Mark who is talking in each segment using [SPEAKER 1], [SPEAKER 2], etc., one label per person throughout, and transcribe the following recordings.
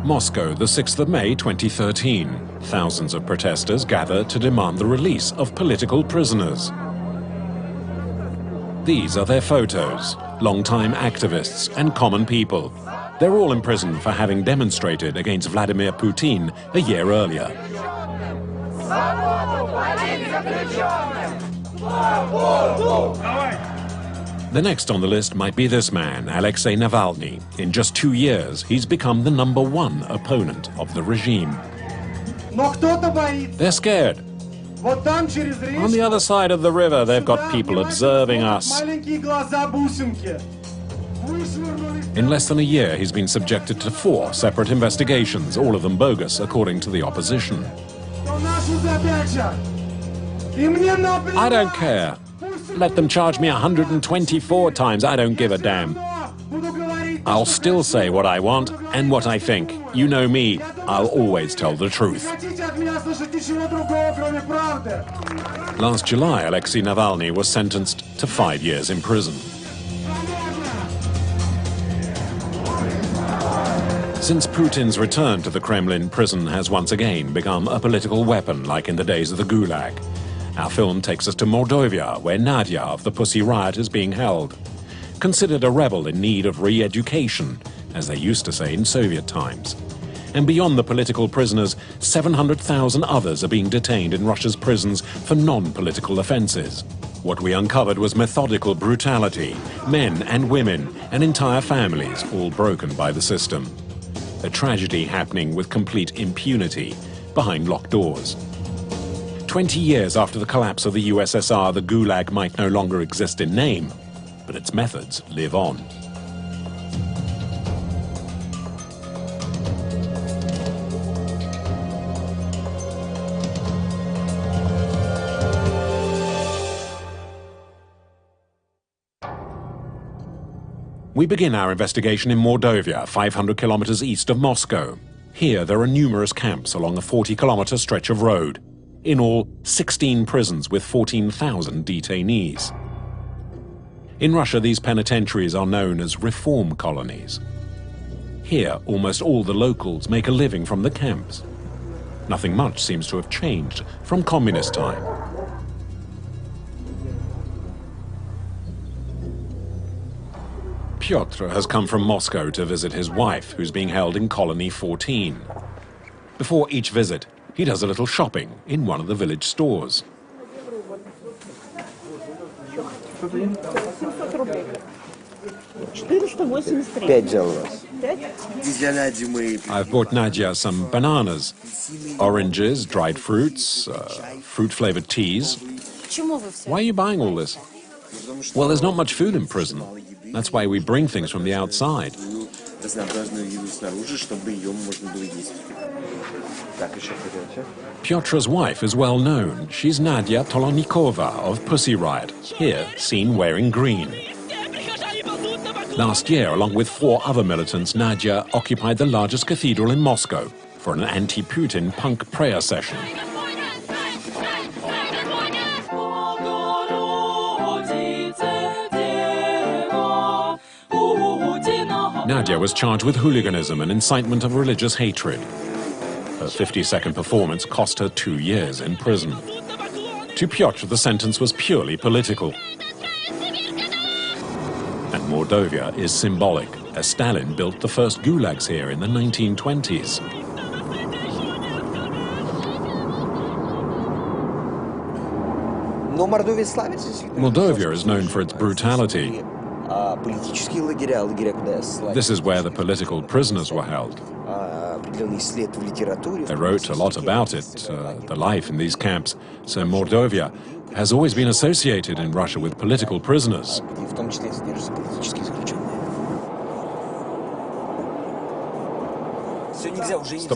[SPEAKER 1] Moscow, the 6th of May 2013. Thousands of protesters gather to demand the release of political prisoners. These are their photos, longtime activists and common people. They're all imprisoned for having demonstrated against Vladimir Putin a year earlier. The next on the list might be this man, Alexei Navalny. In just 2 years, he's become the #1 opponent of the regime. They're scared. On the other side of the river, they've got people observing us. In less than a year, he's been subjected to 4 separate investigations, all of them bogus, according to the opposition. I don't care. Let them charge me 124 times, I don't give a damn. I'll still say what I want and what I think. You know me, I'll always tell the truth. Last July, Alexei Navalny was sentenced to 5 years in prison. Since Putin's return to the Kremlin, prison has once again become a political weapon like in the days of the Gulag. Our film takes us to Mordovia, where Nadia of the Pussy Riot is being held. Considered a rebel in need of re-education, as they used to say in Soviet times. And beyond the political prisoners, 700,000 others are being detained in Russia's prisons for non-political offences. What we uncovered was methodical brutality, men and women and entire families all broken by the system. A tragedy happening with complete impunity behind locked doors. 20 years after the collapse of the USSR, the Gulag might no longer exist in name, but its methods live on. We begin our investigation in Mordovia, 500 kilometers east of Moscow. Here there are numerous camps along a 40-kilometer stretch of road. In all, 16 prisons with 14,000 detainees. In Russia, these penitentiaries are known as reform colonies. Here, almost all the locals make a living from the camps. Nothing much seems to have changed from communist time. Pyotr has come from Moscow to visit his wife, who's being held in Colony 14. Before each visit, he does a little shopping in one of the village stores. I've bought Nadia some bananas, oranges, dried fruits, fruit-flavored teas. Why are you buying all this? Well, there's not much food in prison. That's why we bring things from the outside. Pyotr's wife is well known. She's Nadia Tolokonnikova of Pussy Riot, here seen wearing green. Last year, along with 4 other militants, Nadia occupied the largest cathedral in Moscow for an anti-Putin punk prayer session. Nadia was charged with hooliganism and incitement of religious hatred. Her 50-second performance cost her 2 years in prison. To Pyotr, the sentence was purely political. And Mordovia is symbolic, as Stalin built the first gulags here in the 1920s. Mordovia is known for its brutality. This is where the political prisoners were held. They wrote a lot about it, the life in these camps, so Mordovia has always been associated in Russia with political prisoners.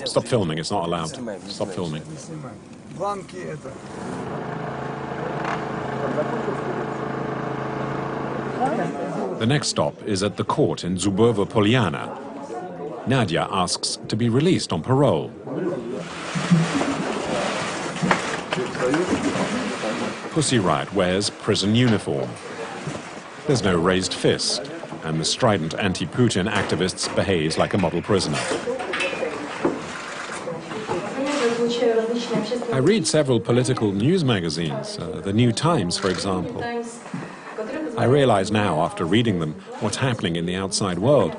[SPEAKER 1] Stop filming, it's not allowed. Stop filming. The next stop is at the court in Zubova Polyana. Nadia asks to be released on parole. Pussy Riot wears prison uniform. There's no raised fist, and the strident anti-Putin activists behaves like a model prisoner. I read several political news magazines, the New Times, for example. I realize now, after reading them, what's happening in the outside world,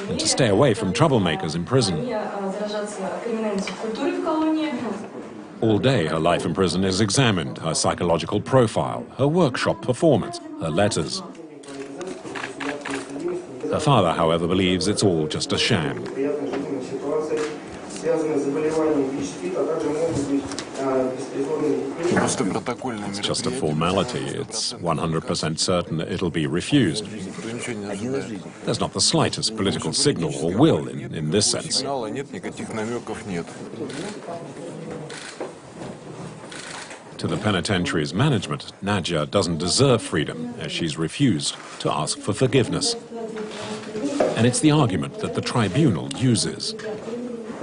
[SPEAKER 1] and to stay away from troublemakers in prison. All day, her life in prison is examined, her psychological profile, her workshop performance, her letters. Her father, however, believes it's all just a sham. It's just a formality. It's 100% certain that it'll be refused. There's not the slightest political signal or will in this sense. To the penitentiary's management, Nadia doesn't deserve freedom, as she's refused to ask for forgiveness. And it's the argument that the tribunal uses.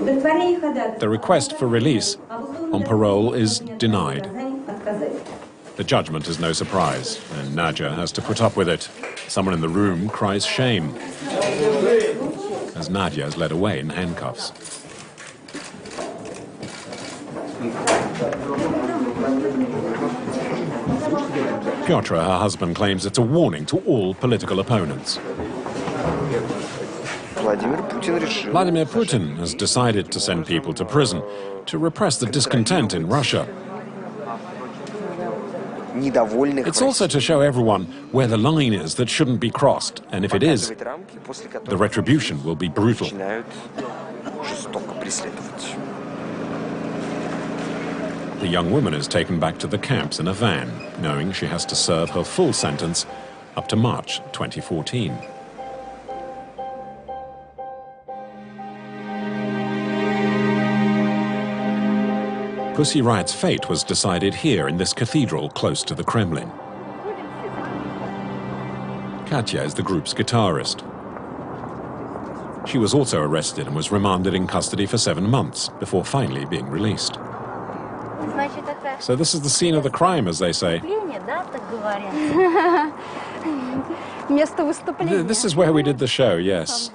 [SPEAKER 1] The request for release on parole is denied. The judgment is no surprise, and Nadia has to put up with it. Someone in the room cries shame as Nadia is led away in handcuffs. Piotr, her husband, claims it's a warning to all political opponents. Vladimir Putin has decided to send people to prison to repress the discontent in Russia. It's also to show everyone where the line is that shouldn't be crossed, and if it is, the retribution will be brutal. The young woman is taken back to the camps in a van, knowing she has to serve her full sentence up to March 2014. Pussy Riot's fate was decided here in this cathedral close to the Kremlin. Katya is the group's guitarist. She was also arrested and was remanded in custody for 7 months before finally being released. So this is the scene of the crime, as they say. This is where we did the show, yes.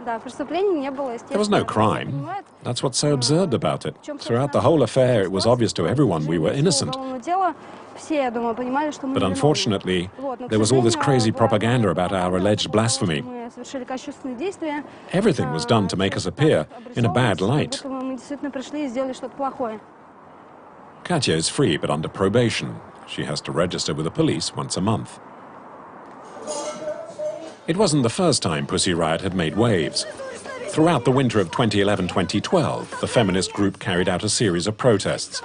[SPEAKER 1] There was no crime. That's what's so absurd about it. Throughout the whole affair, it was obvious to everyone we were innocent. But unfortunately, there was all this crazy propaganda about our alleged blasphemy. Everything was done to make us appear in a bad light. Katya is free, but under probation. She has to register with the police once a month. It wasn't the first time Pussy Riot had made waves. Throughout the winter of 2011-2012, the feminist group carried out a series of protests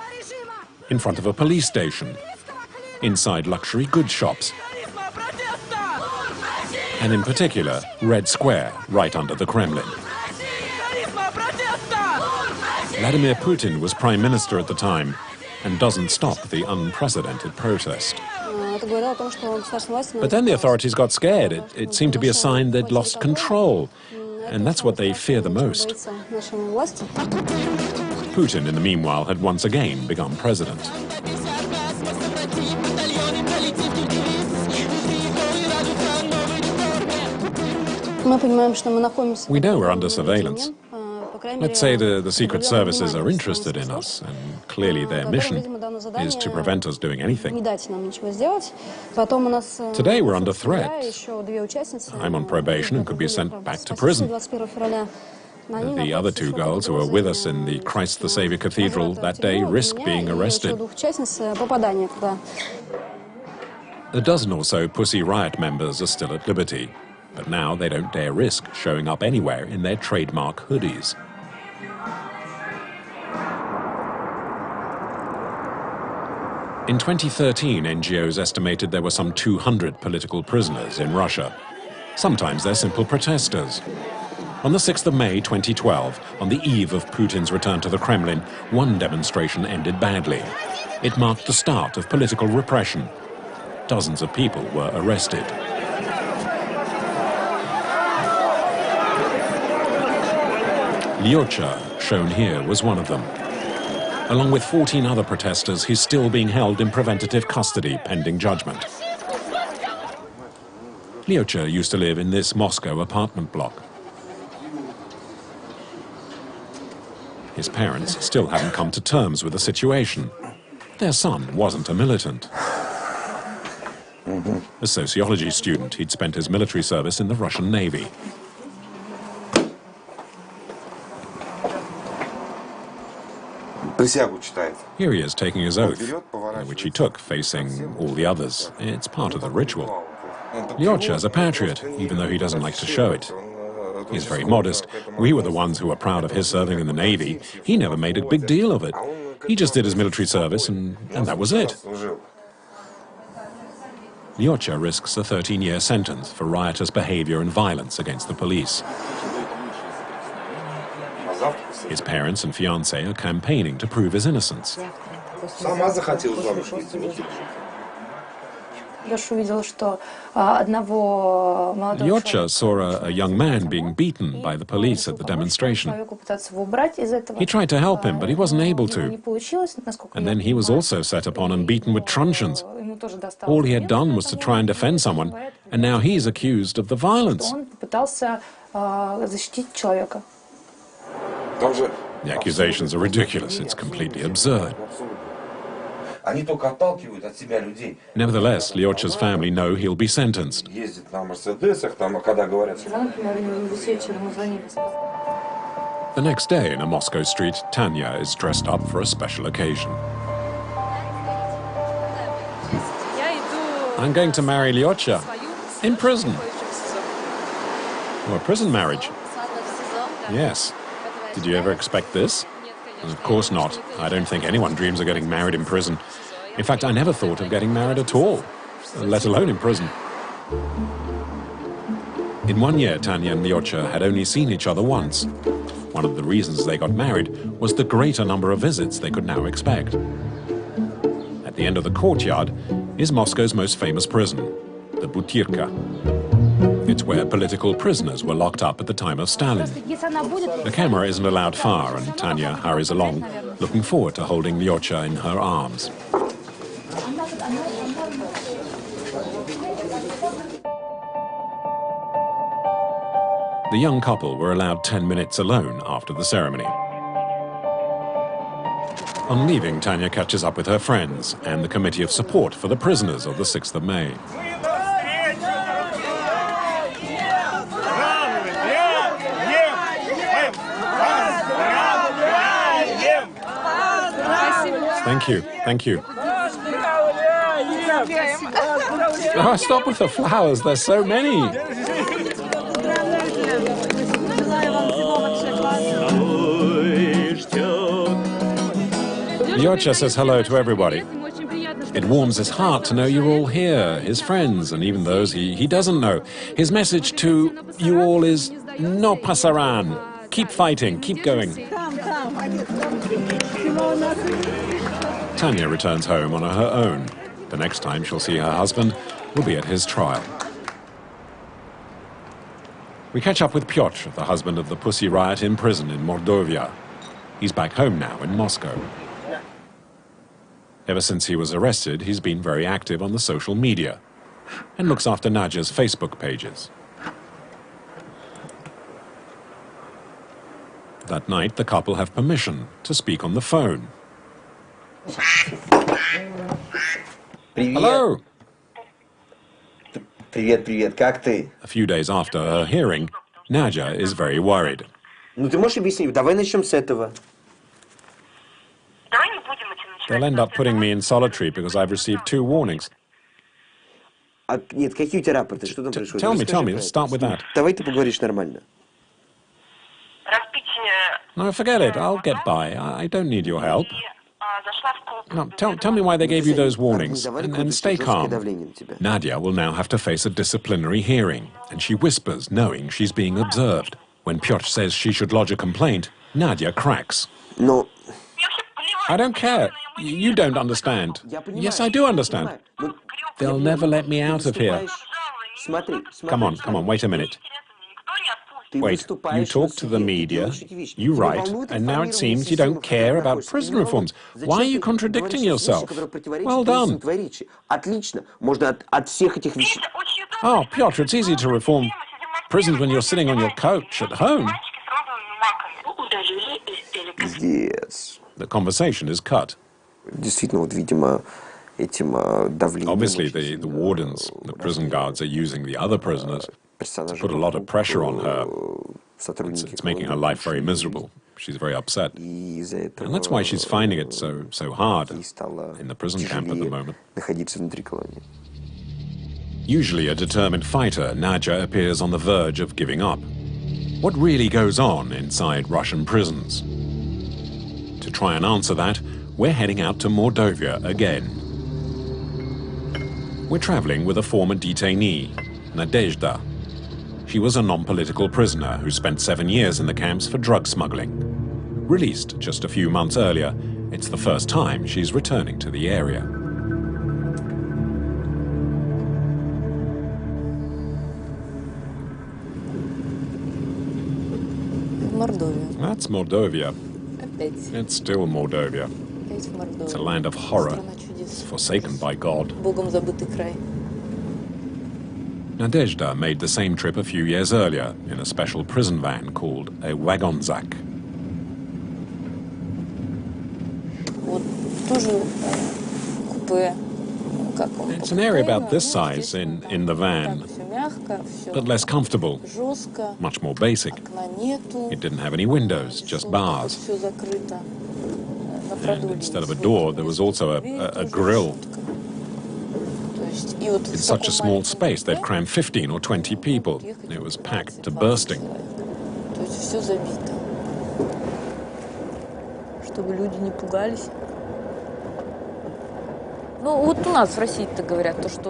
[SPEAKER 1] in front of a police station, inside luxury goods shops, and in particular, Red Square, right under the Kremlin. Vladimir Putin was prime minister at the time and doesn't stop the unprecedented protest. But then the authorities got scared. It seemed to be a sign they'd lost control. And that's what they fear the most. Putin, in the meanwhile, had once again become president. We know we're under surveillance. Let's say the Secret Services are interested in us, and clearly their mission is to prevent us doing anything. Today we're under threat. I'm on probation and could be sent back to prison. The other 2 girls who were with us in the Christ the Saviour Cathedral that day risk being arrested. A dozen or so Pussy Riot members are still at liberty, but now they don't dare risk showing up anywhere in their trademark hoodies. In 2013, NGOs estimated there were some 200 political prisoners in Russia. Sometimes they're simple protesters. On the 6th of May 2012, on the eve of Putin's return to the Kremlin, one demonstration ended badly. It marked the start of political repression. Dozens of people were arrested. Leroyer, shown here, was one of them. Along with 14 other protesters, he's still being held in preventative custody pending judgment. Leroyer used to live in this Moscow apartment block. His parents still hadn't come to terms with the situation. Their son wasn't a militant. A sociology student, he'd spent his military service in the Russian Navy. Here he is taking his oath, which he took facing all the others. It's part of the ritual. Leroyer is a patriot, even though he doesn't like to show it. He's very modest. We were the ones who were proud of his serving in the Navy. He never made a big deal of it. He just did his military service, and that was it. Leroyer risks a 13-year sentence for riotous behavior and violence against the police. His parents and fiancée are campaigning to prove his innocence. Leroyer saw a young man being beaten by the police at the demonstration. He tried to help him, but he wasn't able to. And then he was also set upon and beaten with truncheons. All he had done was to try and defend someone, and now he's accused of the violence. The accusations are ridiculous. It's completely absurd. Nevertheless, Leroyer's family know he'll be sentenced. The next day, in a Moscow street, Tanya is dressed up for a special occasion. I'm going to marry Leroyer in prison. Oh, a prison marriage? Yes. Did you ever expect this? Of course not. I don't think anyone dreams of getting married in prison. In fact, I never thought of getting married at all, let alone in prison. In 1 year, Tanya and Leroyer had only seen each other once. One of the reasons they got married was the greater number of visits they could now expect. At the end of the courtyard is Moscow's most famous prison, the Butyrka. It's where political prisoners were locked up at the time of Stalin. The camera isn't allowed far, and Tanya hurries along, looking forward to holding Leroyer in her arms. The young couple were allowed 10 minutes alone after the ceremony. On leaving, Tanya catches up with her friends and the Committee of Support for the Prisoners of the 6th of May. Thank you, thank you. Oh, stop with the flowers, there's so many. Leroyer says hello to everybody. It warms his heart to know you're all here, his friends, and even those he doesn't know. His message to you all is, no pasaran. Keep fighting, keep going. Tanya returns home on her own. The next time she'll see her husband will be at his trial. We catch up with Piotr, the husband of the Pussy Riot in prison in Mordovia. He's back home now in Moscow. Ever since he was arrested, he's been very active on the social media and looks after Nadia's Facebook pages. That night, the couple have permission to speak on the phone. Hello!
[SPEAKER 2] Привет, привет, как ты?
[SPEAKER 1] A few days after her hearing, Nadia is very worried.
[SPEAKER 2] Ну ты можешь объяснить? Давай начнем с этого.
[SPEAKER 1] They'll end up putting me in solitary because I've received 2 warnings.
[SPEAKER 2] Нет, какие у тебя рапорты? Что там происходит?
[SPEAKER 1] Tell me, let's start with that.
[SPEAKER 2] Давай ты поговоришь нормально.
[SPEAKER 1] No, forget it, I'll get by. I don't need your help. No, tell me why they gave you those warnings, and stay calm. Nadia will now have to face a disciplinary hearing, and she whispers, knowing she's being observed. When Piotr says she should lodge a complaint, Nadia cracks.
[SPEAKER 2] No.
[SPEAKER 1] I don't care. You don't understand. Yes, I do understand. They'll never let me out of here. Come on, wait a minute. Wait, you talk to the media, you write, and now it seems you don't care about prison reforms. Why are you contradicting yourself? Well done. Oh, Piotr, it's easy to reform prisons when you're sitting on your couch at home.
[SPEAKER 2] Пиздец.
[SPEAKER 1] The conversation is cut.
[SPEAKER 2] Действительно, вот, видимо, этим давлением...
[SPEAKER 1] Obviously, the wardens, the prison guards, are using the other prisoners to put a lot of pressure on her. It's making her life very miserable. She's very upset. And that's why she's finding it so hard in the prison camp at the moment. Usually a determined fighter, Nadia appears on the verge of giving up. What really goes on inside Russian prisons? To try and answer that, we're heading out to Mordovia again. We're traveling with a former detainee, Nadezhda. She was a non-political prisoner who spent 7 years in the camps for drug smuggling. Released just a few months earlier, it's the first time she's returning to the area.
[SPEAKER 3] Mordovia.
[SPEAKER 1] That's Mordovia. It's still Mordovia. It's a land of horror. It's forsaken by God. Nadezhda made the same trip a few years earlier in a special prison van called a wagonzak. It's an area about this size in the van, but less comfortable, much more basic. It didn't have any windows, just bars. And instead of a door, there was also a grill. In such a small space, they'd cram 15 or 20 people. It was packed to bursting.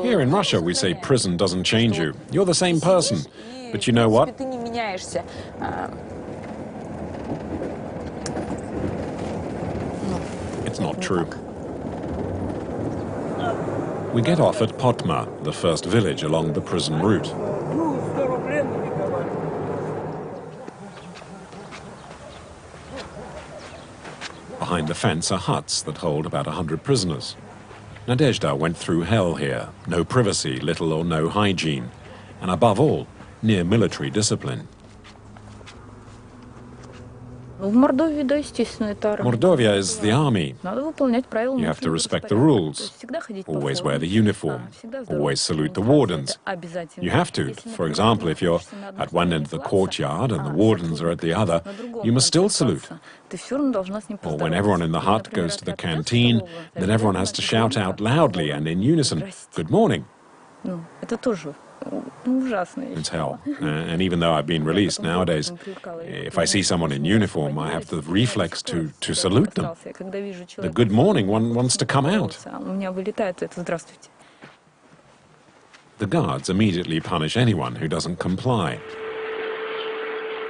[SPEAKER 1] Here in Russia, we say prison doesn't change you. You're the same person. But you know what? It's not true. We get off at Potma, the first village along the prison route. Behind the fence are huts that hold about 100 prisoners. Nadezhda went through hell here. No privacy, little or no hygiene. And above all, near military discipline. Mordovia is the army. You have to respect the rules, always wear the uniform, always salute the wardens. You have to. For example, if you're at one end of the courtyard and the wardens are at the other, you must still salute. Or when everyone in the hut goes to the canteen, then everyone has to shout out loudly and in unison, "Good morning." It's hell. And even though I've been released nowadays, if I see someone in uniform, I have the reflex to salute them. The good morning one wants to come out. The guards immediately punish anyone who doesn't comply.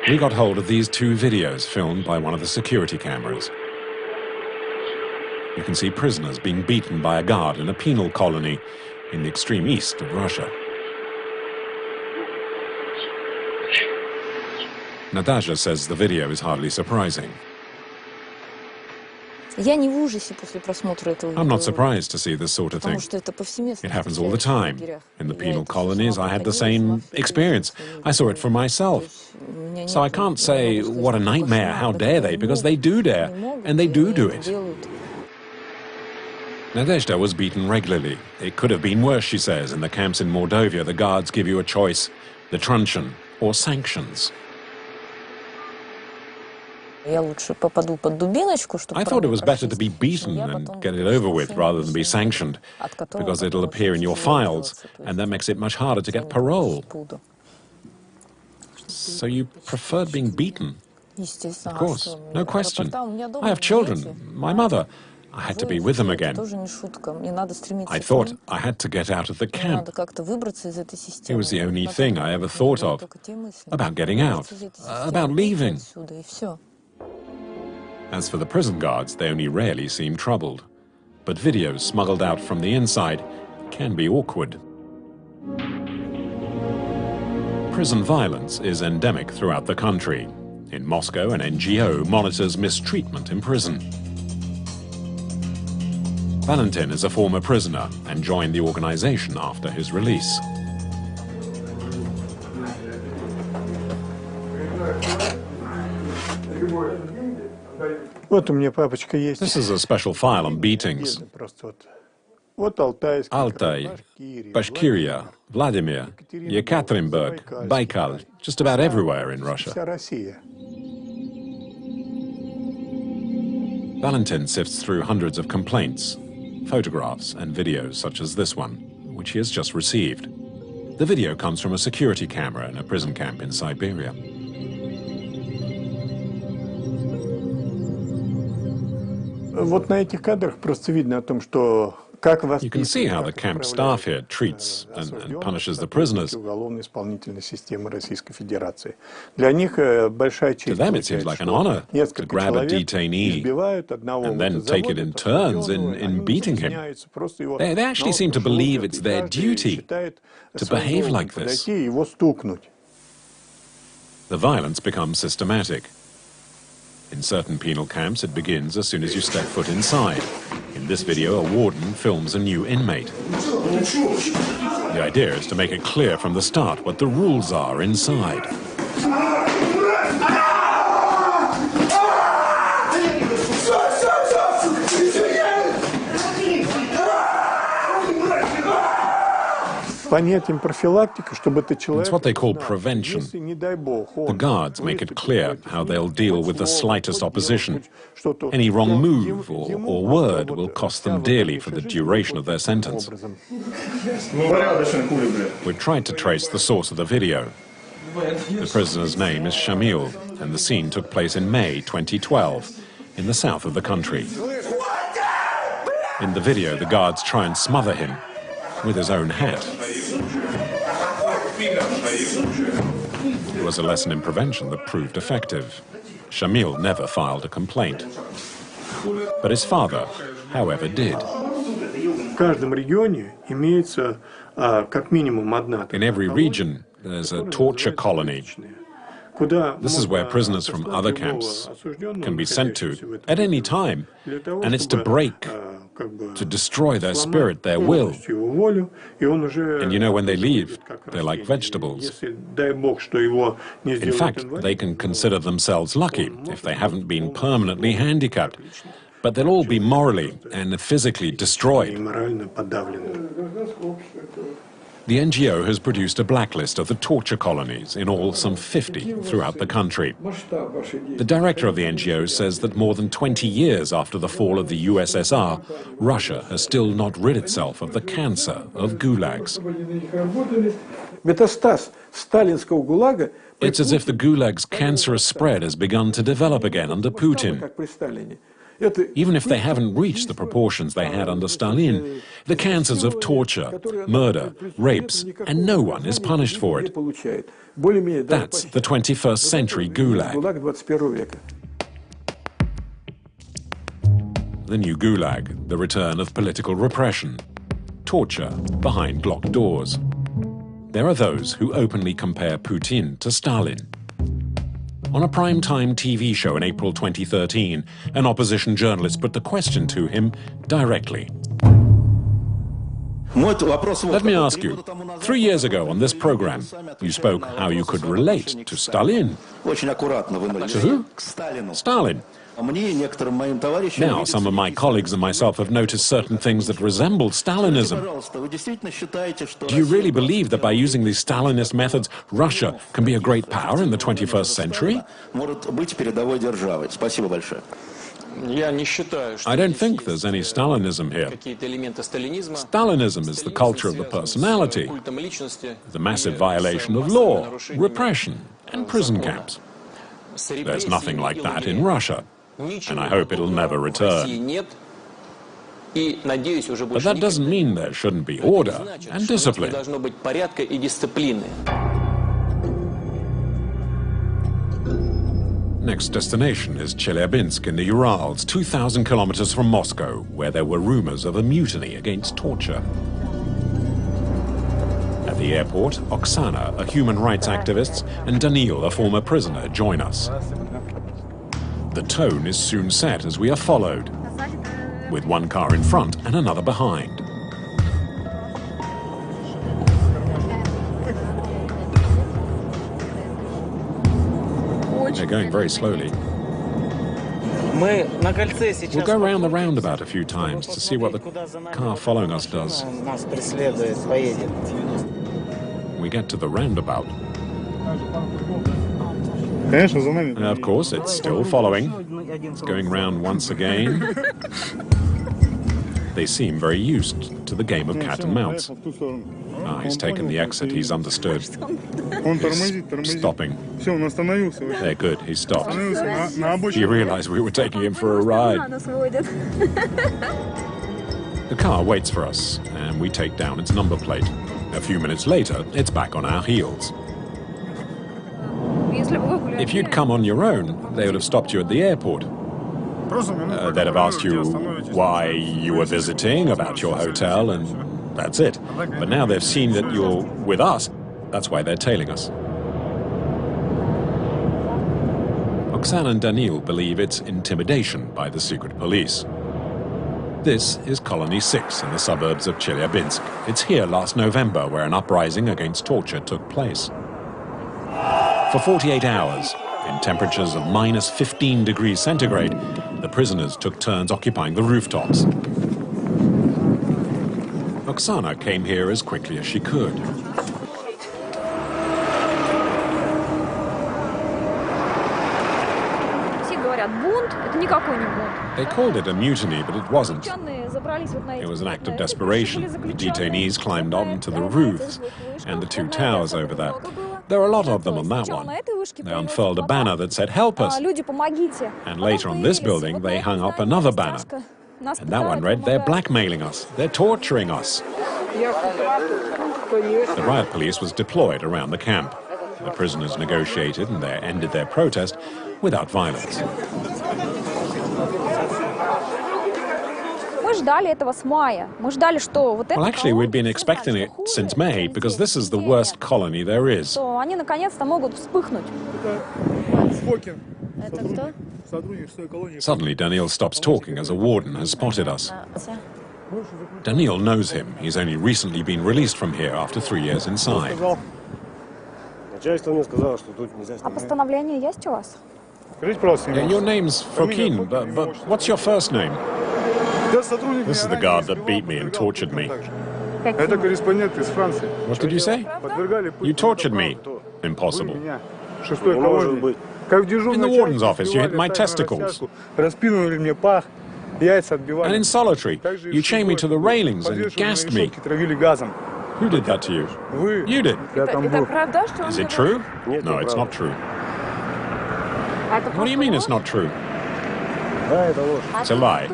[SPEAKER 1] We got hold of these 2 videos filmed by one of the security cameras. You can see prisoners being beaten by a guard in a penal colony in the extreme east of Russia. Nadia says the video is hardly surprising. I'm not surprised to see this sort of thing. It happens all the time. In the penal colonies, I had the same experience. I saw it for myself. So I can't say, what a nightmare, how dare they, because they do dare, and they do it. Nadezhda was beaten regularly. It could have been worse, she says. In the camps in Mordovia, the guards give you a choice, the truncheon or sanctions. I thought it was better to be beaten and get it over with rather than be sanctioned, because it'll appear in your files, and that makes it much harder to get parole. So you preferred being beaten? Of course, no question. I have children, my mother. I had to be with them again. I thought I had to get out of the camp. It was the only thing I ever thought of, about getting out, about leaving. As for the prison guards, they only rarely seem troubled. But videos smuggled out from the inside can be awkward. Prison violence is endemic throughout the country. In Moscow, an NGO monitors mistreatment in prison. Valentin is a former prisoner and joined the organization after his release. This is a special file on beatings. Altai, Bashkiria, Vladimir, Yekaterinburg, Baikal, just about everywhere in Russia. Valentin sifts through hundreds of complaints, photographs and videos such as this one, which he has just received. The video comes from a security camera in a prison camp in Siberia. You can see how the camp staff here treats and punishes the prisoners. To them it seems like an honor to grab a detainee and then take it in turns in beating him. They actually seem to believe it's their duty to behave like this. The violence becomes systematic. In certain penal camps, it begins as soon as you step foot inside. In this video, a warden films a new inmate. The idea is to make it clear from the start what the rules are inside. It's what they call prevention. The guards make it clear how they'll deal with the slightest opposition. Any wrong move or word will cost them dearly for the duration of their sentence. We've tried to trace the source of the video. The prisoner's name is Shamil, and the scene took place in May 2012 in the south of the country. In the video, the guards try and smother him with his own hat. It was a lesson in prevention that proved effective. Shamil never filed a complaint. But his father, however, did. In every region, there's a torture colony. This is where prisoners from other camps can be sent to at any time, and it's to break, to destroy their spirit, their will. And you know, when they leave, they're like vegetables. In fact, they can consider themselves lucky if they haven't been permanently handicapped, but they'll all be morally and physically destroyed. The NGO has produced a blacklist of the torture colonies, in all some 50 throughout the country. The director of the NGO says that more than 20 years after the fall of the USSR, Russia has still not rid itself of the cancer of gulags. It's as if the Gulag's cancerous spread has begun to develop again under Putin. Even if they haven't reached the proportions they had under Stalin, the cancers of torture, murder, rapes, and no one is punished for it. That's the 21st century Gulag. The new Gulag, the return of political repression, torture behind locked doors. There are those who openly compare Putin to Stalin. On a prime-time TV show in April 2013, an opposition journalist put the question to him directly. Let me ask you, 3 years ago on this program, you spoke how you could relate to Stalin. To who? Stalin. Now, some of my colleagues and myself have noticed certain things that resemble Stalinism. Do you really believe that by using these Stalinist methods, Russia can be a great power in the 21st century? I don't think there's any Stalinism here. Stalinism is the culture of the personality, the massive violation of law, repression, and prison camps. There's nothing like that in Russia, and I hope it'll never return. But that doesn't mean there shouldn't be order and discipline. Next destination is Chelyabinsk in the Urals, 2,000 kilometers from Moscow, where there were rumors of a mutiny against torture. At the airport, Oksana, a human rights activist, and Daniil, a former prisoner, join us. The tone is soon set as we are followed, with one car in front and another behind. They're going very slowly. We'll go round the roundabout a few times to see what the car following us does. We get to the roundabout. And of course, it's still following. It's going round once again. They seem very used to the game of cat and mouse. Ah, he's taken the exit, he's understood. He's stopping. They're good, he stopped. He realized we were taking him for a ride. The car waits for us, and we take down its number plate. A few minutes later, it's back on our heels. If you'd come on your own, they would have stopped you at the airport. They'd have asked you why you were visiting, about your hotel, and that's it. But now they've seen that you're with us, that's why they're tailing us. Oksana and Daniil believe it's intimidation by the secret police. This is Colony 6 in the suburbs of Chelyabinsk. It's here last November where an uprising against torture took place. For 48 hours, in temperatures of minus 15 degrees centigrade, the prisoners took turns occupying the rooftops. Oksana came here as quickly as she could. They called it a mutiny, but it wasn't. It was an act of desperation. The detainees climbed onto the roofs and the two towers over there. There were a lot of them on that one. They unfurled a banner that said, "Help us." And later on this building, they hung up another banner. And that one read, "They're blackmailing us. They're torturing us." The riot police was deployed around the camp. The prisoners negotiated and they ended their protest without violence. Well, actually, we'd been expecting it since May, because this is the worst colony there is. Suddenly, Daniil stops talking as a warden has spotted us. Daniil knows him. He's only recently been released from here after 3 years inside. Your name's Fokin, but what's your first name? This is the guard that beat me and tortured me. What did you say? You tortured me. Impossible. In the warden's office, you hit my testicles. And in solitary, you chained me to the railings and gassed me. Who did that to you? You did. Is it true? No, it's not true. What do you mean it's not true? It's a lie.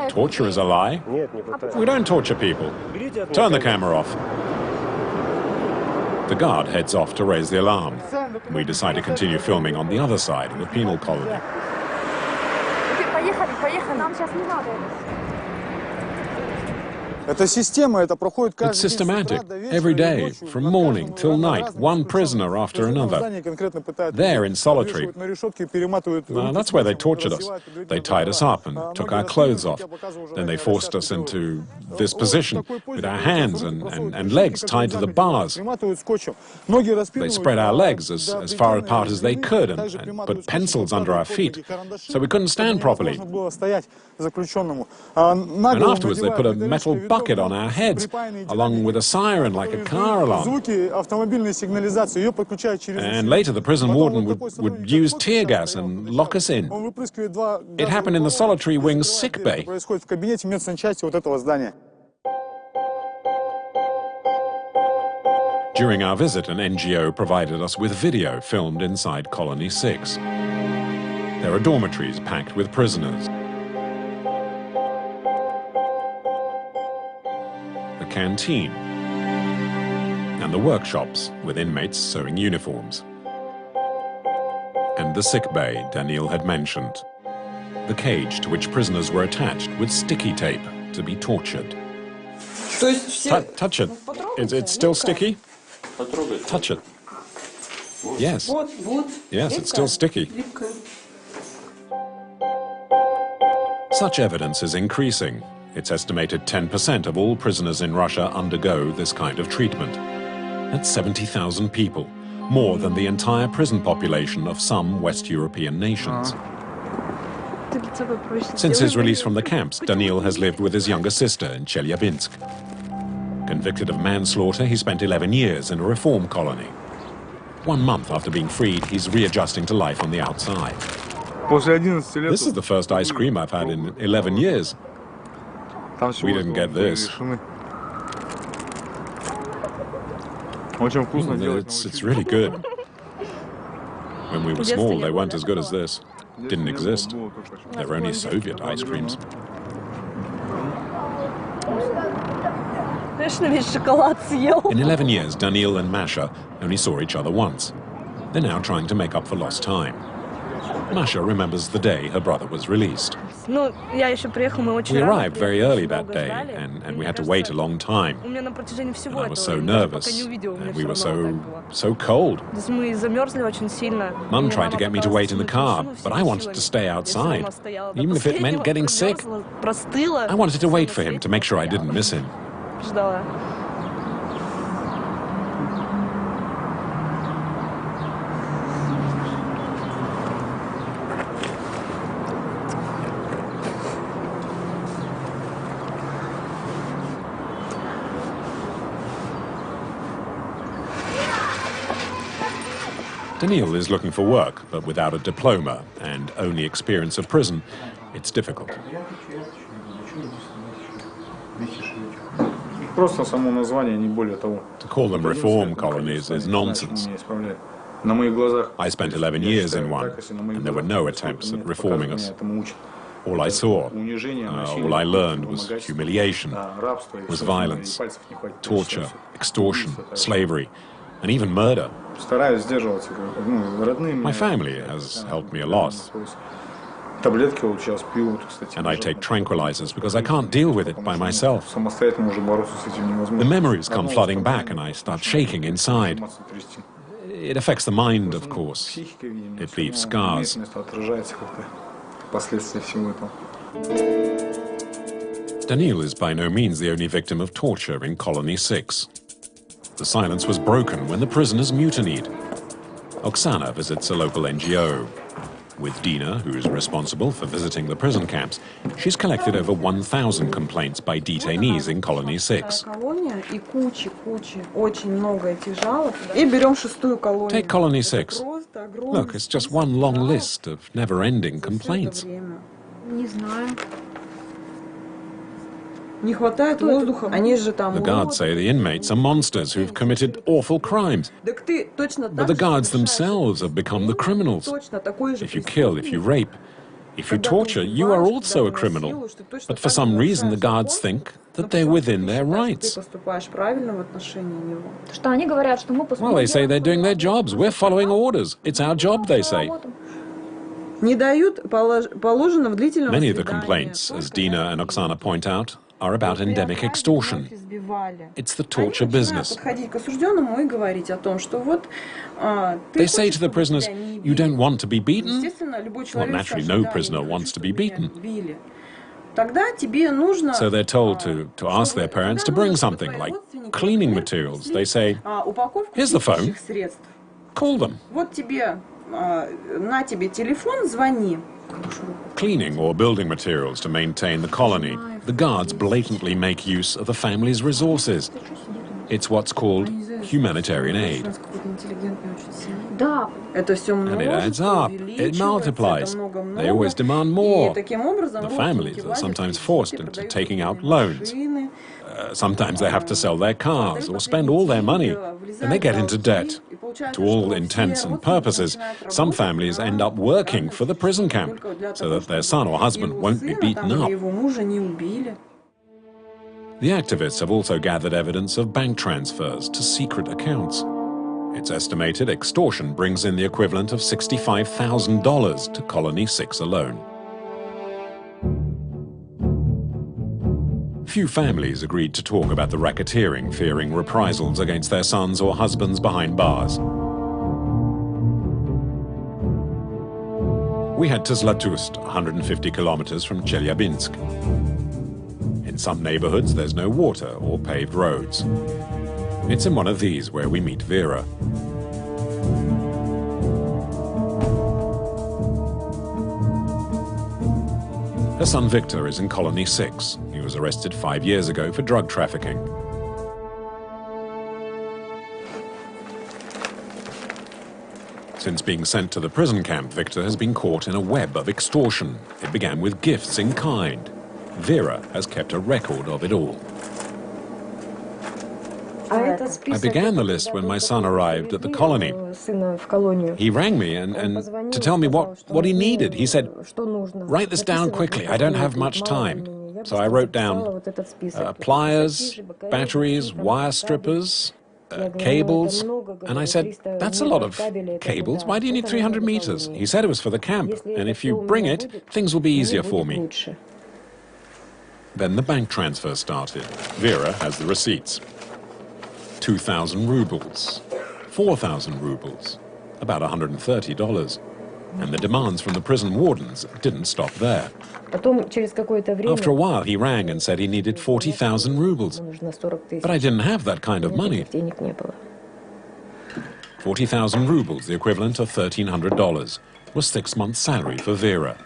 [SPEAKER 1] Torture is a lie? We don't torture people. Turn the camera off. The guard heads off to raise the alarm. We decide to continue filming on the other side of the penal colony. It's systematic. Every day, from morning till night, one prisoner after another. There in solitary. That's where they tortured us. They tied us up and took our clothes off. Then they forced us into this position, with our hands and legs tied to the bars. They spread our legs as far apart as they could and put pencils under our feet, so we couldn't stand properly. And afterwards they put a metal bucket on our heads, along with a siren like a car alarm. And later the prison warden would use tear gas and lock us in. It happened in the solitary wing's sick bay. During our visit, an NGO provided us with video filmed inside Colony 6. There are dormitories packed with prisoners. The canteen. And the workshops with inmates sewing uniforms. And the sick bay Daniil had mentioned. The cage to which prisoners were attached with sticky tape to be tortured. Touch it. It's still sticky? Touch it. Yes. Yes, it's still sticky. Such evidence is increasing. It's estimated 10% of all prisoners in Russia undergo this kind of treatment. That's 70,000 people, more than the entire prison population of some West European nations. Since his release from the camps, Daniil has lived with his younger sister in Chelyabinsk. Convicted of manslaughter, he spent 11 years in a reform colony. 1 month after being freed, he's readjusting to life on the outside. This is the first ice cream I've had in 11 years. We didn't get this. It's really good. When we were small, they weren't as good as this. Didn't exist. They were only Soviet ice creams. In 11 years, Daniil and Masha only saw each other once. They're now trying to make up for lost time. Masha remembers the day her brother was released. We arrived very early that day, and we had to wait a long time. And I was so nervous, and we were so cold. Mum tried to get me to wait in the car, but I wanted to stay outside, even if it meant getting sick. I wanted to wait for him to make sure I didn't miss him. Daniil is looking for work, but without a diploma and only experience of prison, it's difficult. To call them reform colonies is nonsense. I spent 11 years in one, and there were no attempts at reforming us. All I saw, all I learned was humiliation, was violence, torture, extortion, slavery, and even murder. My family has helped me a lot. And I take tranquilizers because I can't deal with it by myself. The memories come flooding back and I start shaking inside. It affects the mind, of course. It leaves scars. Daniil is by no means the only victim of torture in Colony 6. The silence was broken when the prisoners mutinied. Oksana visits a local NGO. With Dina, who is responsible for visiting the prison camps, she's collected over 1,000 complaints by detainees in Colony 6. Take Colony 6. Look, it's just one long list of never-ending complaints. The guards say the inmates are monsters who've committed awful crimes. But the guards themselves have become the criminals. If you kill, if you rape, if you torture, you are also a criminal. But for some reason the guards think that they're within their rights. Well, they say they're doing their jobs. We're following orders. It's our job, they say. Many of the complaints, as Dina and Oksana point out, are about endemic extortion. It's the torture business. They say to the prisoners, you don't want to be beaten? Well, naturally, no prisoner wants to be beaten. So they're told to ask their parents to bring something, like cleaning materials. They say, here's the phone, call them. Cleaning or building materials to maintain the colony. The guards blatantly make use of the family's resources. It's what's called humanitarian aid. And it adds up. It multiplies. They always demand more. The families are sometimes forced into taking out loans. Sometimes they have to sell their cars or spend all their money, and they get into debt. To all intents and purposes, some families end up working for the prison camp so that their son or husband won't be beaten up. The activists have also gathered evidence of bank transfers to secret accounts. It's estimated extortion brings in the equivalent of $65,000 to Colony 6 alone. Few families agreed to talk about the racketeering, fearing reprisals against their sons or husbands behind bars. We head to Zlatust, 150 kilometers from Chelyabinsk. In some neighborhoods, there's no water or paved roads. It's in one of these where we meet Vera. Her son Victor is in Colony 6. He was arrested 5 years ago for drug trafficking. Since being sent to the prison camp, Victor has been caught in a web of extortion. It began with gifts in kind. Vera has kept a record of it all. I began the list when my son arrived at the colony. He rang me and to tell me what he needed. He said, "Write this down quickly, I don't have much time." So I wrote down pliers, batteries, wire strippers, cables, and I said, "That's a lot of cables. Why do you need 300 meters?" He said it was for the camp, and if you bring it, things will be easier for me. Then the bank transfer started. Vera has the receipts. 2,000 rubles, 4,000 rubles, about $130. And the demands from the prison wardens didn't stop there. After a while, he rang and said he needed 40,000 rubles. But I didn't have that kind of money. 40,000 rubles, the equivalent of $1,300, was 6 months' salary for Vera.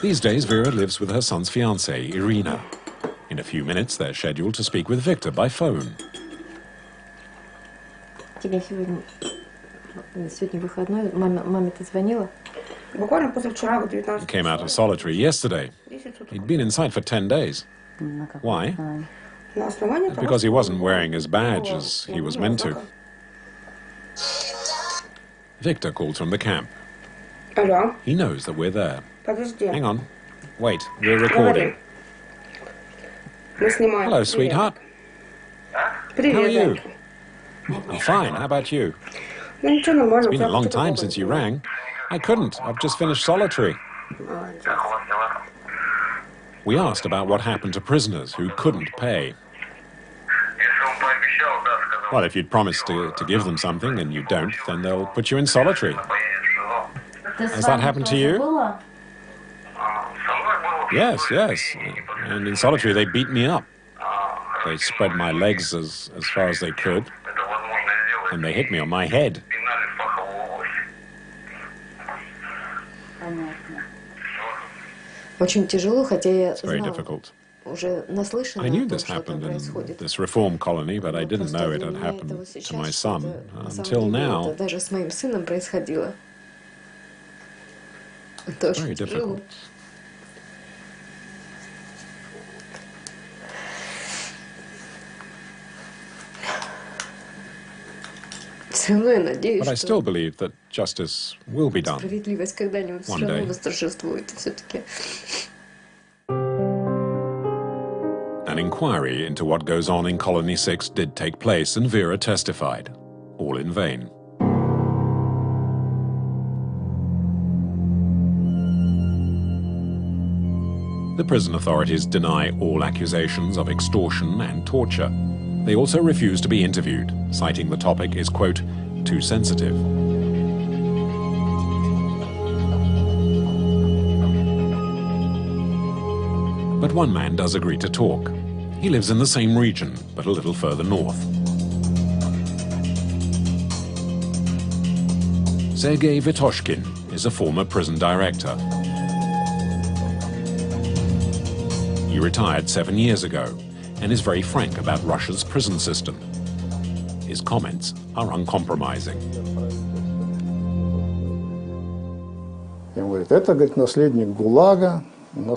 [SPEAKER 1] These days, Vera lives with her son's fiancée, Irina. In a few minutes, they're scheduled to speak with Victor by phone.
[SPEAKER 3] Сегодня выходной, маме-то звонила?
[SPEAKER 1] He came out of solitary yesterday. He'd been inside for 10 days. Why? Because he wasn't wearing his badge as he was meant to. Victor calls from the camp.
[SPEAKER 4] Hello?
[SPEAKER 1] He knows that we're there.
[SPEAKER 4] Подожди.
[SPEAKER 1] Hang on. Wait, we're recording. Hello, sweetheart. How are you? I'm fine. How about you? It's been a long time since you rang. I couldn't. I've just finished solitary. We asked about what happened to prisoners who couldn't pay. Well, if you'd promised to give them something and you don't, then they'll put you in solitary. Has that happened to you? Yes, yes. And in solitary, they beat me up. They spread my legs as far as they could, and they hit me on my head. It's very difficult. I knew this happened in this reform colony, but I didn't know it had happened to my son until now. Very difficult. But I still believe that justice will be done one day. An inquiry into what goes on in Colony 6 did take place, and Vera testified, all in vain. The prison authorities deny all accusations of extortion and torture. They also refuse to be interviewed, citing the topic is, quote, too sensitive. But one man does agree to talk. He lives in the same region, but a little further north. Sergei Vitoshkin is a former prison director. He retired 7 years ago and is very frank about Russia's prison system. His comments are uncompromising.
[SPEAKER 5] Он говорит, это, говорит, наследник ГУЛАГа,
[SPEAKER 1] They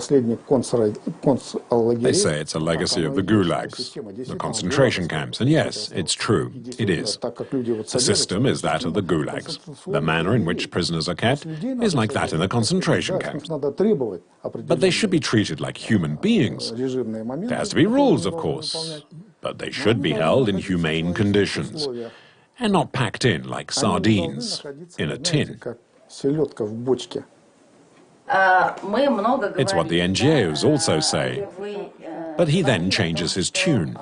[SPEAKER 1] say it's a legacy of the gulags, the concentration camps, and yes, it's true, it is. The system is that of the gulags. The manner in which prisoners are kept is like that in the concentration camps. But they should be treated like human beings. There has to be rules, of course, but they should be held in humane conditions, and not packed in like sardines in a tin. It's what the NGOs also say. But he then changes his tune.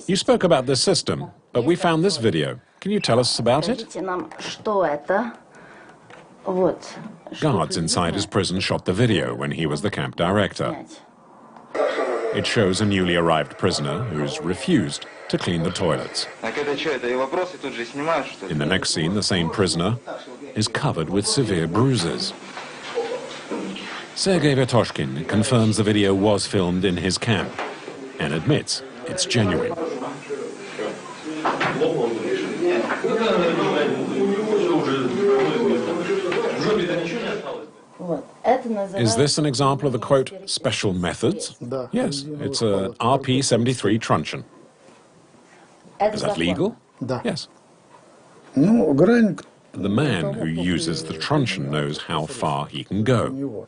[SPEAKER 1] You spoke about this system, but we found this video. Can you tell us about it? Guards inside his prison shot the video when he was the camp director. It shows a newly arrived prisoner who's refused to clean the toilets. In the next scene, the same prisoner is covered with severe bruises. Sergei Vetoshkin confirms the video was filmed in his camp and admits it's genuine. Is this an example of the, quote, special methods? Yes, it's a RP-73 truncheon. Is that legal? Yes. The man who uses the truncheon knows how far he can go.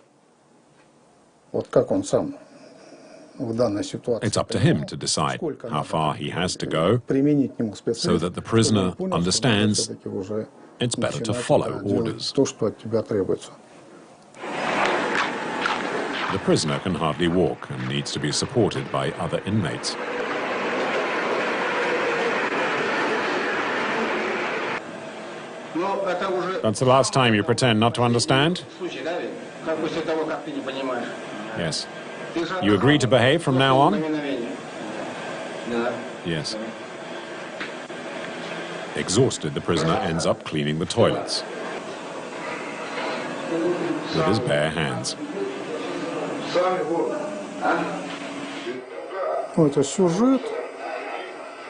[SPEAKER 1] It's up to him to decide how far he has to go so that the prisoner understands it's better to follow orders. The prisoner can hardly walk and needs to be supported by other inmates. That's the last time you pretend not to understand? Yes. You agree to behave from now on? Yes. Exhausted, the prisoner ends up cleaning the toilets with his bare hands.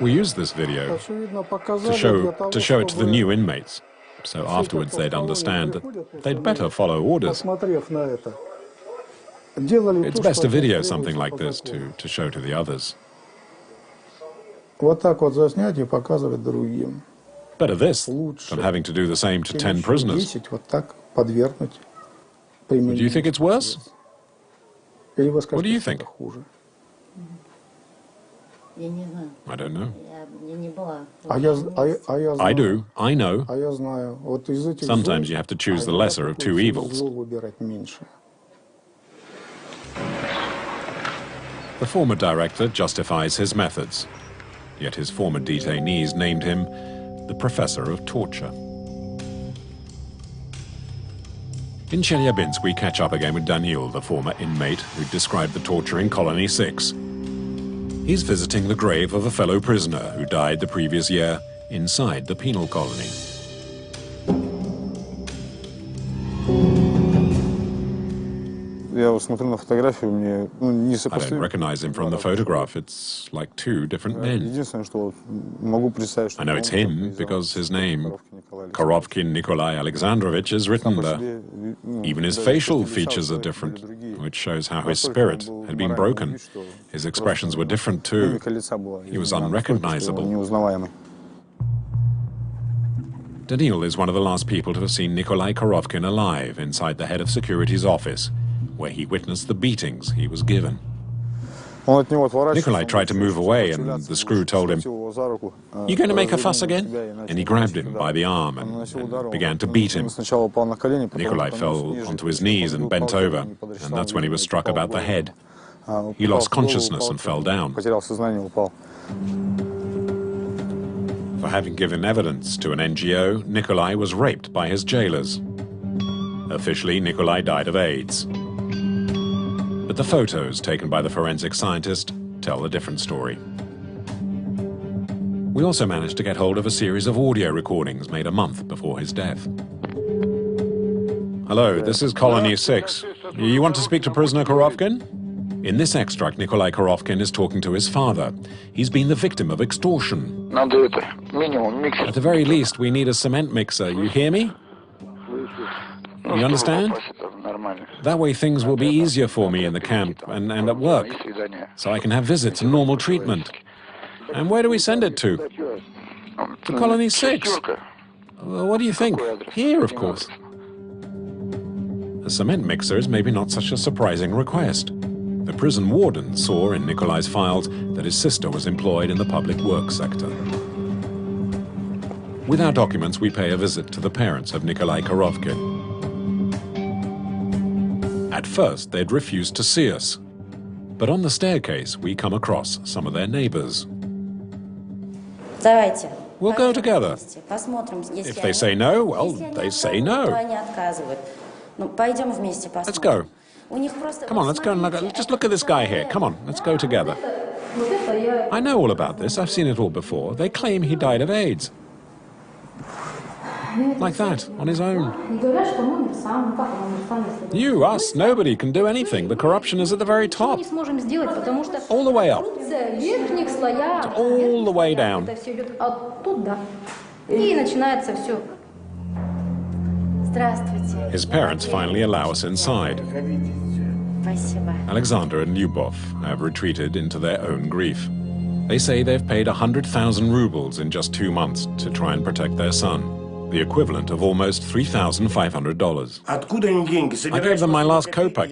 [SPEAKER 1] We use this video to show it to the new inmates, so afterwards they'd understand that they'd better follow orders. It's best to video something like this to show to the others. Better this than having to do the same to 10 prisoners. Do you think it's worse? What do you think? I don't know. I do. I know. Sometimes you have to choose the lesser of two evils. The former director justifies his methods, yet his former detainees named him the professor of torture. In Chelyabinsk, we catch up again with Daniil, the former inmate who described the torture in Colony 6. He's visiting the grave of a fellow prisoner who died the previous year inside the penal colony. I don't recognize him from the photograph. It's like two different men. I know it's him because his name, Korovkin Nikolai Alexandrovich, is written there. Even his facial features are different, which shows how his spirit had been broken. His expressions were different too. He was unrecognizable. Daniil is one of the last people to have seen Nikolai Korovkin alive inside the head of security's office, where he witnessed the beatings he was given. Nikolai tried to move away, and the screw told him, "You going to make a fuss again?" And he grabbed him by the arm and began to beat him. Nikolai fell onto his knees and bent over, and that's when he was struck about the head. He lost consciousness and fell down. For having given evidence to an NGO, Nikolai was raped by his jailers. Officially, Nikolai died of AIDS. But the photos taken by the forensic scientist tell a different story. We also managed to get hold of a series of audio recordings made a month before his death. Hello, this is Colony 6. You want to speak to prisoner Korovkin? In this extract, Nikolai Korovkin is talking to his father. He's been the victim of extortion. At the very least, we need a cement mixer. You hear me? You understand? That way things will be easier for me in the camp and at work, so I can have visits and normal treatment. And where do we send it to? To Colony 6. What do you think? Here, of course. A cement mixer is maybe not such a surprising request. The prison warden saw in Nikolai's files that his sister was employed in the public works sector. With our documents, we pay a visit to the parents of Nikolai Korovkin. At first, they'd refused to see us. But on the staircase, we come across some of their neighbors. We'll go together. If they say no, well, they say no. Let's go. Come on, let's go and just look at this guy here. Come on, let's go together. I know all about this. I've seen it all before. They claim he died of AIDS. Like that, on his own. You, us, nobody can do anything. The corruption is at the very top. All the way up. All the way down. His parents finally allow us inside. Alexander and Lyubov have retreated into their own grief. They say they've paid 100,000 rubles in just 2 months to try and protect their son. The equivalent of almost $3,500. I gave them my last kopeck.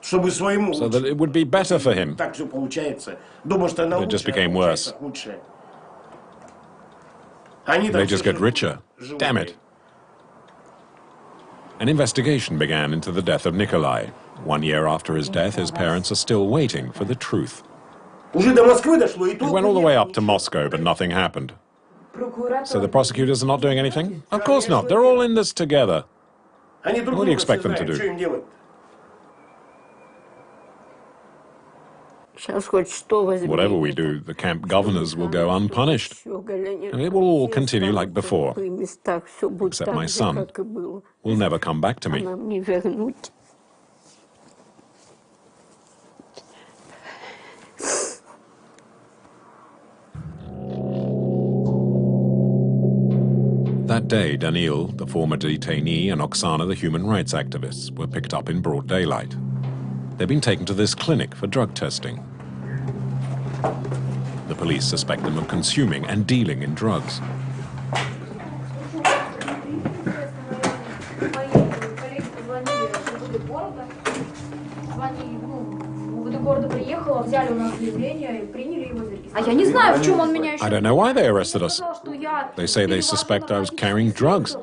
[SPEAKER 1] So that it would be better for him. It just became worse. They just get richer. Damn it. An investigation began into the death of Nikolai. 1 year after his death, his parents are still waiting for the truth. It went all the way up to Moscow, but nothing happened. So the prosecutors are not doing anything? Of course not. They're all in this together. What do you expect them to do? Whatever we do, the camp governors will go unpunished. And it will all continue like before. Except my son will never come back to me. That day, Daniil, the former detainee, and Oksana, the human rights activists, were picked up in broad daylight. They've been taken to this clinic for drug testing. The police suspect them of consuming and dealing in drugs. I don't know why they arrested us. They say they suspect I was carrying drugs.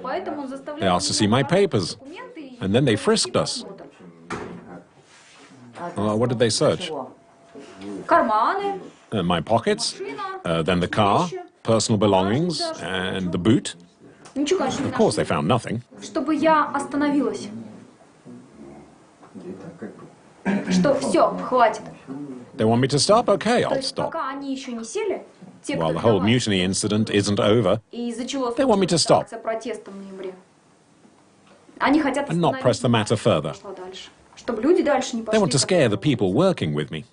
[SPEAKER 1] They asked to see my papers, and then they frisked us. What did they search? My pockets, then the car, personal belongings, and the boot. Of course, they found nothing. They want me to stop? Okay, I'll stop. While the whole mutiny incident isn't over, they want me to stop and not press the matter further. They want to scare the people working with me.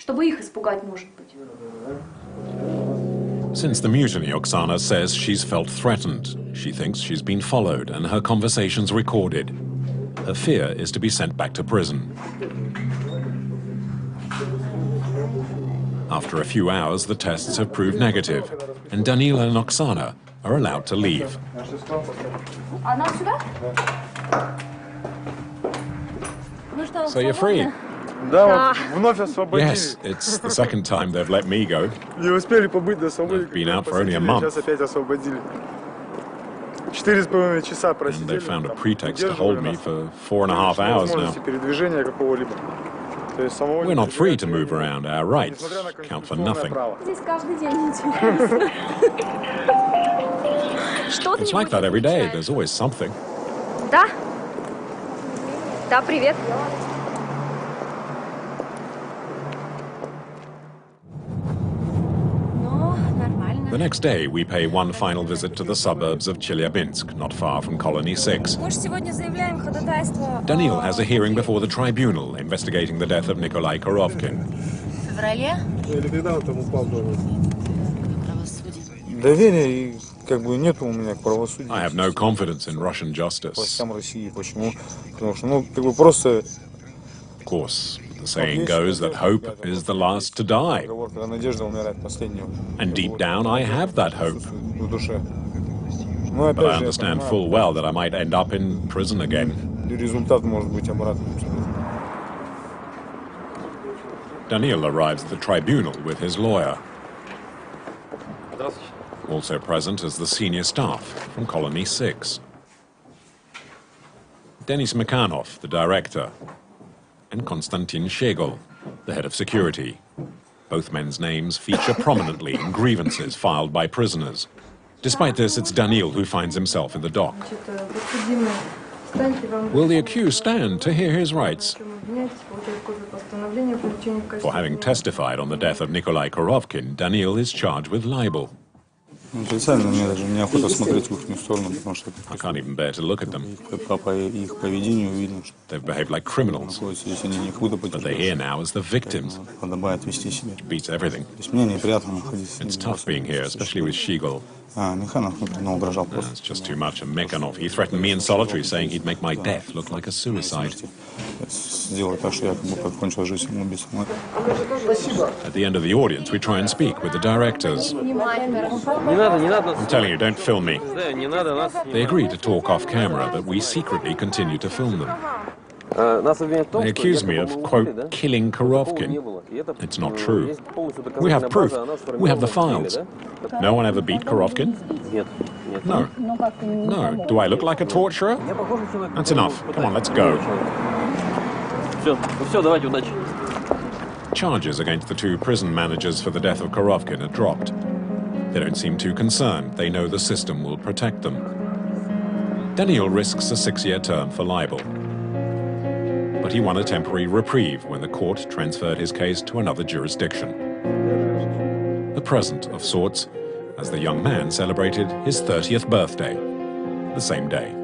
[SPEAKER 1] Since the mutiny, Oksana says she's felt threatened. She thinks she's been followed and her conversations recorded. Her fear is to be sent back to prison. After a few hours, the tests have proved negative, and Daniil and Oksana are allowed to leave. So you're free? Yes, it's the second time they've let me go. I've been out for only a month. And they found a pretext to hold me for 4.5 hours now. We're not free to move around. Our rights count for nothing. It's like that every day. There's always something.
[SPEAKER 4] Да, привет.
[SPEAKER 1] The next day, we pay one final visit to the suburbs of Chelyabinsk, not far from Colony 6. Daniil has a hearing before the tribunal investigating the death of Nikolai Korovkin. I have no confidence in Russian justice. Of course, the saying goes that hope is the last to die. And deep down, I have that hope. But I understand full well that I might end up in prison again. Daniil arrives at the tribunal with his lawyer. Also present is the senior staff from Colony 6. Denis Mekhanov, the director, and Konstantin Shegol, the head of security. Both men's names feature prominently in grievances filed by prisoners. Despite this, it's Daniil who finds himself in the dock. Will the accused stand to hear his rights? For having testified on the death of Nikolai Korovkin, Daniil is charged with libel. I can't even bear to look at them. They've behaved like criminals, but they're here now as the victims. It beats everything. It's tough being here, especially with Shigol. It's just too much. And Mekhanov, he threatened me in solitary, saying he'd make my death look like a suicide. At the end of the audience, we try and speak with the directors. I'm telling you, don't film me. They agree to talk off camera, but we secretly continue to film them. They accuse me of, quote, killing Korovkin. It's not true. We have proof. We have the files. No one ever beat Korovkin? No. No. Do I look like a torturer? That's enough. Come on, let's go. Charges against the two prison managers for the death of Korovkin are dropped. They don't seem too concerned. They know the system will protect them. Daniil risks a 6-year term for libel. But he won a temporary reprieve when the court transferred his case to another jurisdiction. A present of sorts, as the young man celebrated his 30th birthday, the same day.